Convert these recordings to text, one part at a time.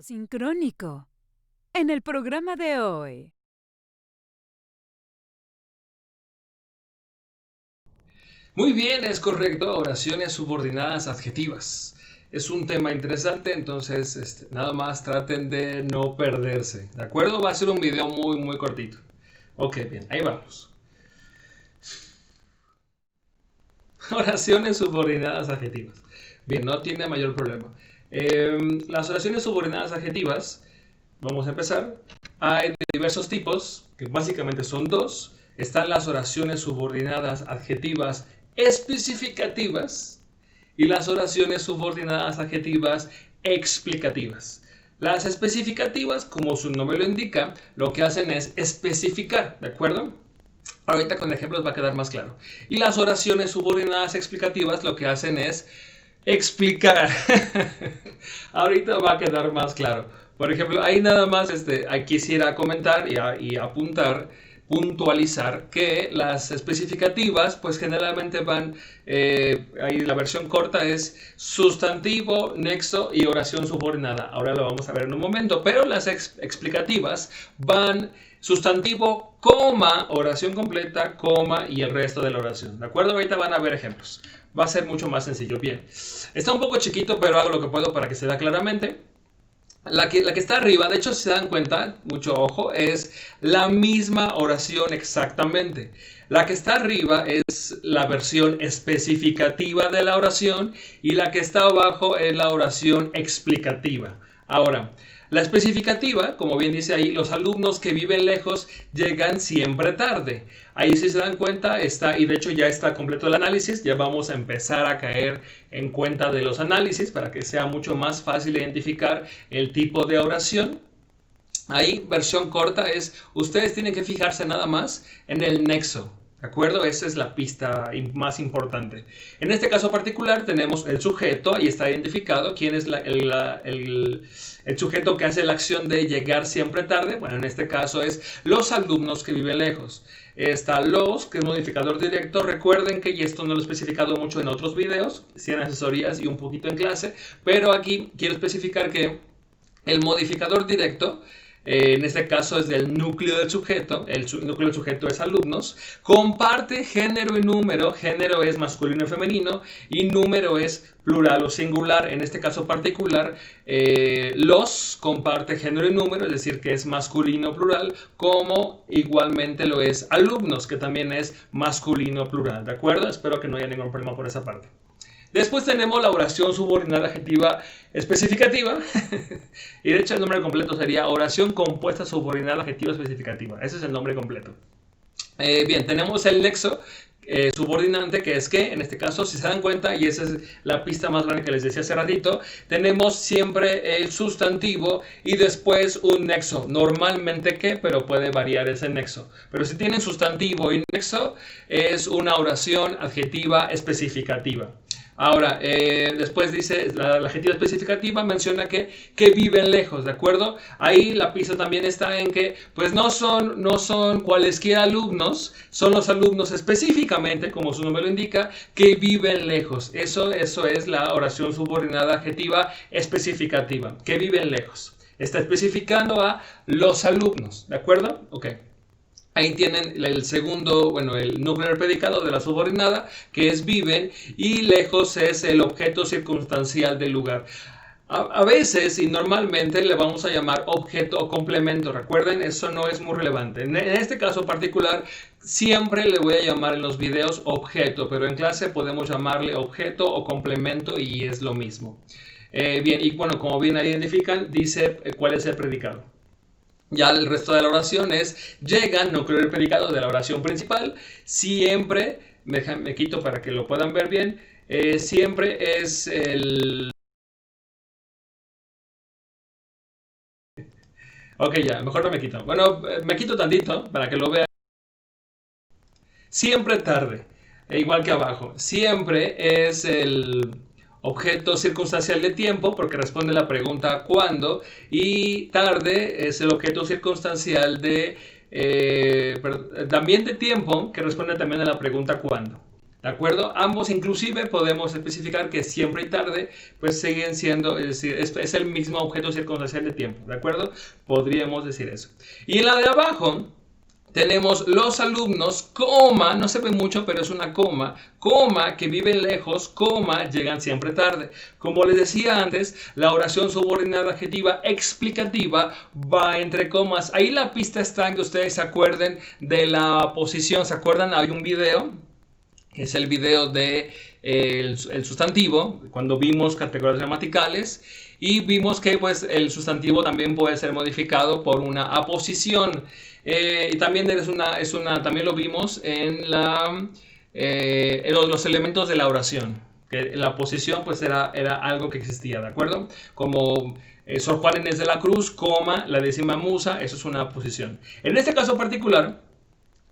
Sincrónico. En el programa de hoy. Muy bien, es correcto, oraciones subordinadas adjetivas. Es un tema interesante, entonces nada más traten de no perderse, ¿de acuerdo? Va a ser un video muy cortito. Ok, bien, ahí vamos. Oraciones subordinadas adjetivas. Bien, no tiene mayor problema. Las oraciones subordinadas adjetivas, vamos a empezar. Hay de diversos tipos, que básicamente son dos. Están las oraciones subordinadas adjetivas especificativas y las oraciones subordinadas adjetivas explicativas. Las especificativas, como su nombre lo indica, lo que hacen es especificar, ¿de acuerdo? Ahorita con ejemplos va a quedar más claro. Y las oraciones subordinadas explicativas lo que hacen es explicar. Ahorita va a quedar más claro. Por ejemplo, ahí nada más quisiera comentar y apuntar, puntualizar que las especificativas pues generalmente van, ahí la versión corta es sustantivo, nexo y oración subordinada. Ahora lo vamos a ver en un momento, pero las explicativas van sustantivo, coma, oración completa, coma y el resto de la oración. ¿De acuerdo? Ahorita van a ver ejemplos. Va a ser mucho más sencillo. Bien, está un poco chiquito, pero hago lo que puedo para que se vea claramente. La que está arriba, de hecho, si se dan cuenta, mucho ojo, es la misma oración exactamente. La que está arriba es la versión especificativa de la oración y la que está abajo es la oración explicativa. Ahora, la especificativa, como bien dice ahí, los alumnos que viven lejos llegan siempre tarde. Ahí si se dan cuenta está, y de hecho ya está completo el análisis, ya vamos a empezar a caer en cuenta de los análisis para que sea mucho más fácil identificar el tipo de oración. Ahí, versión corta es, ustedes tienen que fijarse nada más en el nexo. ¿De acuerdo? Esa es la pista más importante. En este caso particular tenemos el sujeto, ahí está identificado quién es el sujeto que hace la acción de llegar siempre tarde. Bueno, en este caso es los alumnos que viven lejos. Está los, que es modificador directo. Recuerden que, y esto no lo he especificado mucho en otros videos, sí en asesorías y un poquito en clase, pero aquí quiero especificar que el modificador directo, en este caso es del núcleo del sujeto, núcleo del sujeto es alumnos, comparte género y número, género es masculino y femenino y número es plural o singular. En este caso particular, los comparte género y número, es decir, que es masculino plural, como igualmente lo es alumnos, que también es masculino plural, ¿de acuerdo? Espero que no haya ningún problema por esa parte. Después tenemos la oración subordinada adjetiva especificativa. Y de hecho el nombre completo sería oración compuesta subordinada adjetiva especificativa. Ese es el nombre completo. Bien, tenemos el nexo subordinante, que es que, en este caso, si se dan cuenta, y esa es la pista más grande que les decía hace ratito, tenemos siempre el sustantivo y después un nexo. Normalmente ¿qué? Pero puede variar ese nexo. Pero si tienen sustantivo y nexo, es una oración adjetiva especificativa. Ahora, después dice, la adjetiva especificativa menciona que viven lejos, ¿de acuerdo? Ahí la pista también está en que, pues no son cualesquier alumnos, son los alumnos específicamente, como su nombre lo indica, que viven lejos. Eso es la oración subordinada adjetiva especificativa, que viven lejos. Está especificando a los alumnos, ¿de acuerdo? Ok. Ahí tienen el segundo, bueno, el núcleo del predicado de la subordinada, que es viven, y lejos es el objeto circunstancial del lugar. A veces y normalmente le vamos a llamar objeto o complemento. Recuerden, eso no es muy relevante. En este caso particular, siempre le voy a llamar en los videos objeto, pero en clase podemos llamarle objeto o complemento y es lo mismo. Bien, y bueno, como bien identifican, dice cuál es el predicado. Ya el resto de la oración es llegan, núcleo del predicado de la oración principal. Siempre, me quito para que lo puedan ver bien, siempre es el... Ok, ya, mejor no me quito. Bueno, me quito tantito para que lo vean. Siempre tarde, igual que abajo. Siempre es el objeto circunstancial de tiempo porque responde la pregunta ¿cuándo? Y tarde es el objeto circunstancial de también de tiempo que responde también a la pregunta ¿cuándo? ¿De acuerdo? Ambos inclusive podemos especificar que siempre y tarde pues siguen siendo, es decir, es el mismo objeto circunstancial de tiempo. ¿De acuerdo? Podríamos decir eso. Y en la de abajo tenemos los alumnos, coma, no se ve mucho, pero es una coma, que viven lejos, coma, llegan siempre tarde. Como les decía antes, la oración subordinada adjetiva explicativa va entre comas. Ahí la pista está en que ustedes se acuerden de la posición. ¿Se acuerdan? Hay un video, es el video de el sustantivo, cuando vimos categorías gramaticales. Y vimos que pues, el sustantivo también puede ser modificado por una aposición. Y también también lo vimos en los elementos de la oración. Que la aposición pues, era algo que existía, ¿de acuerdo? Como Sor Juana Inés de la Cruz, coma, la décima musa, eso es una aposición. En este caso particular,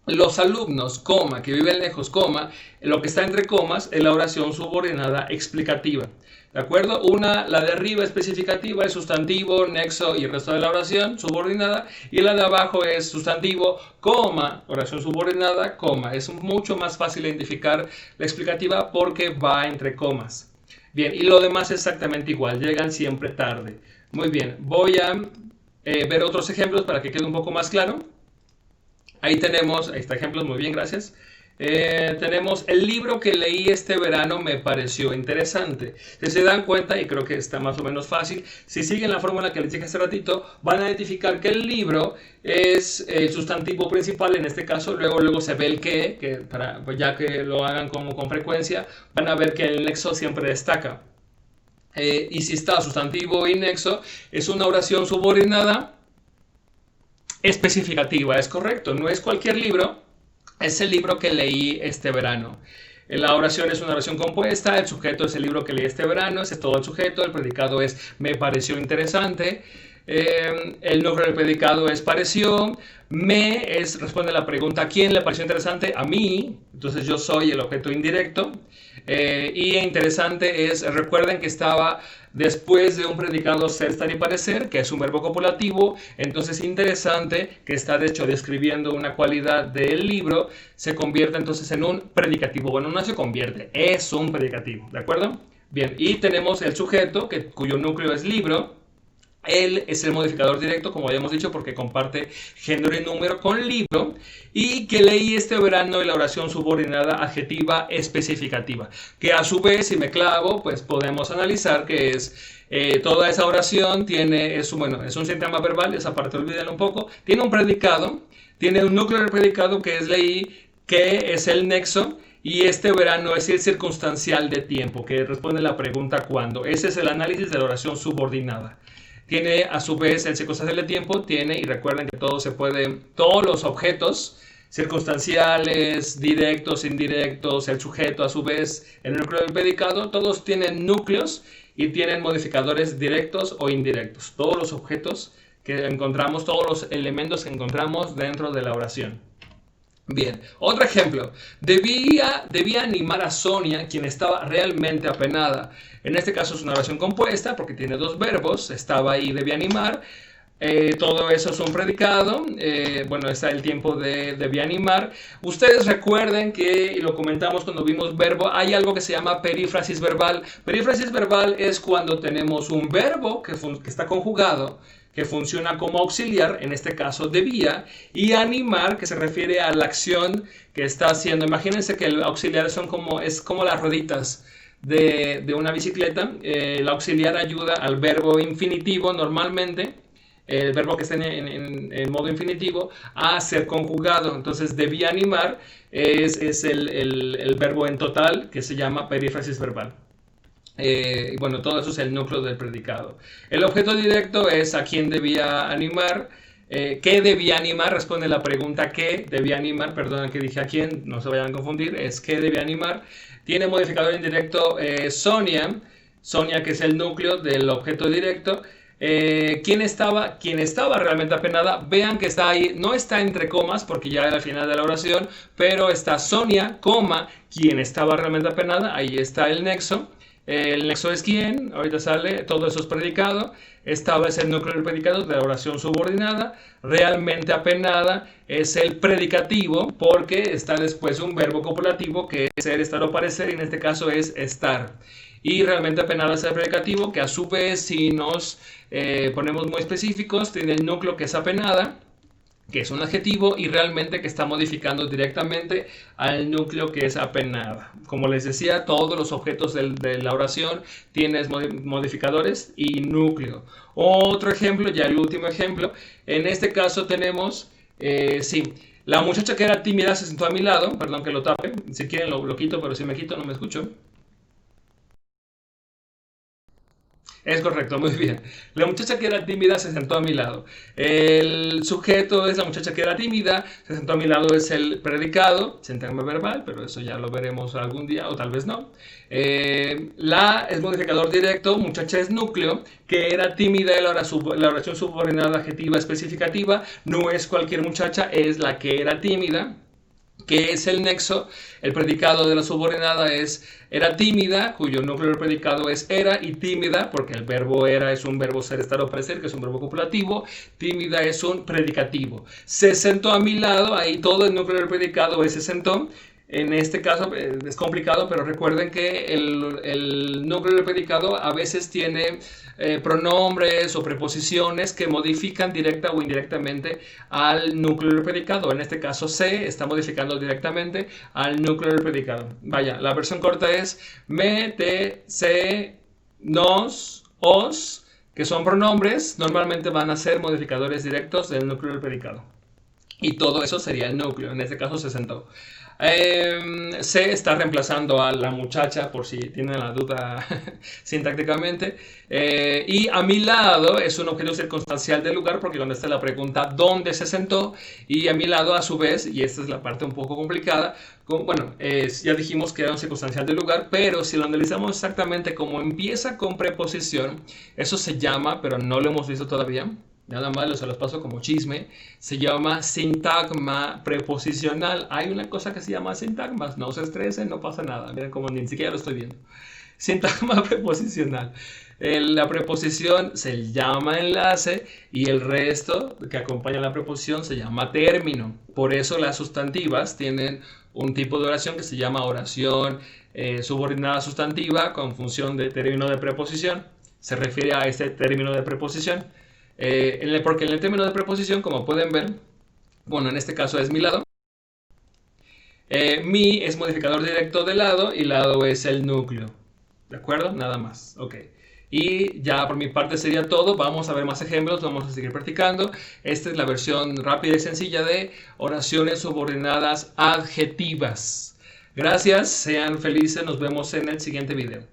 los alumnos, coma, que viven lejos, coma, lo que está entre comas es la oración subordinada explicativa. ¿De acuerdo? La de arriba especificativa es sustantivo, nexo y el resto de la oración subordinada. Y la de abajo es sustantivo, coma, oración subordinada, coma. Es mucho más fácil identificar la explicativa porque va entre comas. Bien, y lo demás es exactamente igual, llegan siempre tarde. Muy bien, voy a ver otros ejemplos para que quede un poco más claro. Ahí está ejemplos, muy bien, gracias. Tenemos el libro que leí este verano, me pareció interesante. Si se dan cuenta, y creo que está más o menos fácil, si siguen la fórmula que les dije hace ratito, van a identificar que el libro es el sustantivo principal, en este caso, luego se ve el que pues ya que lo hagan con frecuencia, van a ver que el nexo siempre destaca. Y si está sustantivo y nexo, es una oración subordinada especificativa, es correcto, no es cualquier libro. Es el libro que leí este verano. La oración es una oración compuesta, el sujeto es el libro que leí este verano, ese es todo el sujeto, el predicado es me pareció interesante, el núcleo del predicado es pareció, responde la pregunta ¿a quién le pareció interesante? A mí, entonces yo soy el objeto indirecto. Y interesante recuerden que estaba después de un predicado ser, estar y parecer, que es un verbo copulativo. Entonces interesante, que está de hecho describiendo una cualidad del libro, se convierte entonces en un predicativo. Bueno, no se convierte, es un predicativo, ¿de acuerdo? Bien, y tenemos el sujeto, cuyo núcleo es libro. Él es el modificador directo, como habíamos dicho, porque comparte género y número con libro. Y que leí este verano en la oración subordinada adjetiva especificativa. Que a su vez, si me clavo, pues podemos analizar que es toda esa oración es un sintagma verbal, esa parte olvídenlo un poco. Tiene un predicado, tiene un núcleo del predicado que es leí, que es el nexo. Y este verano es el circunstancial de tiempo, que responde la pregunta ¿cuándo? Ese es el análisis de la oración subordinada. Tiene a su vez el circunstancial de tiempo, y recuerden que todos los objetos circunstanciales, directos, indirectos, el sujeto a su vez, el núcleo del predicado, todos tienen núcleos y tienen modificadores directos o indirectos. Todos los objetos que encontramos, todos los elementos que encontramos dentro de la oración. Bien, otro ejemplo. Debía animar a Sonia, quien estaba realmente apenada. En este caso es una oración compuesta porque tiene dos verbos. Estaba ahí, debía animar. Todo eso es un predicado. Está el tiempo de debía animar. Ustedes recuerden que, y lo comentamos cuando vimos verbo, hay algo que se llama perífrasis verbal. Perífrasis verbal es cuando tenemos un verbo que está conjugado, que funciona como auxiliar, en este caso debía, y animar, que se refiere a la acción que está haciendo. Imagínense que el auxiliar es como las rueditas de una bicicleta. El auxiliar ayuda al verbo infinitivo normalmente, el verbo que está en modo infinitivo, a ser conjugado. Entonces debía animar es el verbo en total, que se llama perífrasis verbal. Todo eso es el núcleo del predicado. El objeto directo es a quién debía animar. ¿Qué debía animar? Responde la pregunta ¿qué debía animar? Perdonen que dije a quién, no se vayan a confundir. Es ¿qué debía animar? Tiene modificador indirecto Sonia, que es el núcleo del objeto directo. ¿Quién estaba realmente apenada? Vean que está ahí, no está entre comas porque ya era al final de la oración, pero está Sonia, coma, quien estaba realmente apenada, ahí está el nexo. El nexo es quién, ahorita sale, todo eso es predicado. Esta es el núcleo del predicado de la oración subordinada. Realmente apenada es el predicativo porque está después un verbo copulativo que es ser, estar o parecer, y en este caso es estar. Y realmente apenada es el predicativo que a su vez, si nos ponemos muy específicos, tiene el núcleo que es apenada, que es un adjetivo, y realmente que está modificando directamente al núcleo que es apenada. Como les decía, todos los objetos de la oración tienen modificadores y núcleo. Otro ejemplo, ya el último ejemplo, en este caso tenemos, sí, la muchacha que era tímida se sentó a mi lado, perdón que lo tape, si quieren lo quito, pero si me quito no me escucho. Es correcto, muy bien. La muchacha que era tímida se sentó a mi lado. El sujeto es la muchacha que era tímida, se sentó a mi lado es el predicado, sintagma verbal, pero eso ya lo veremos algún día o tal vez no. La es modificador directo, muchacha es núcleo, que era tímida en la oración subordinada adjetiva especificativa, no es cualquier muchacha, es la que era tímida. ¿Qué es el nexo? El predicado de la subordinada es era tímida, cuyo núcleo del predicado es era, y tímida, porque el verbo era es un verbo ser, estar o parecer, que es un verbo copulativo. Tímida es un predicativo. Se sentó a mi lado, ahí todo el núcleo del predicado es se sentó. En este caso es complicado, pero recuerden que el núcleo del predicado a veces tiene pronombres o preposiciones que modifican directa o indirectamente al núcleo del predicado. En este caso, se está modificando directamente al núcleo del predicado. Vaya, la versión corta es me, te, se, nos, os, que son pronombres, normalmente van a ser modificadores directos del núcleo del predicado. Y todo eso sería el núcleo, en este caso se sentó. Se está reemplazando a la muchacha, por si tienen la duda sintácticamente. Y a mi lado es un objeto circunstancial del lugar, porque cuando está la pregunta ¿dónde se sentó? Y a mi lado, a su vez, y esta es la parte un poco complicada, bueno, ya dijimos que era un circunstancial del lugar, pero si lo analizamos exactamente como empieza con preposición, eso se llama, pero no lo hemos visto todavía, nada más se los paso como chisme, se llama sintagma preposicional. Hay una cosa que se llama sintagmas, no se estresen, no pasa nada, miren como ni siquiera lo estoy viendo. Sintagma preposicional. La preposición se llama enlace y el resto que acompaña la preposición se llama término. Por eso las sustantivas tienen un tipo de oración que se llama oración subordinada sustantiva con función de término de preposición. Se refiere a este término de preposición. Porque en el término de preposición, como pueden ver, bueno, en este caso es mi lado. Mi es modificador directo de lado y lado es el núcleo. ¿De acuerdo? Nada más. Ok. Y ya por mi parte sería todo. Vamos a ver más ejemplos, vamos a seguir practicando. Esta es la versión rápida y sencilla de oraciones subordinadas adjetivas. Gracias, sean felices, nos vemos en el siguiente video.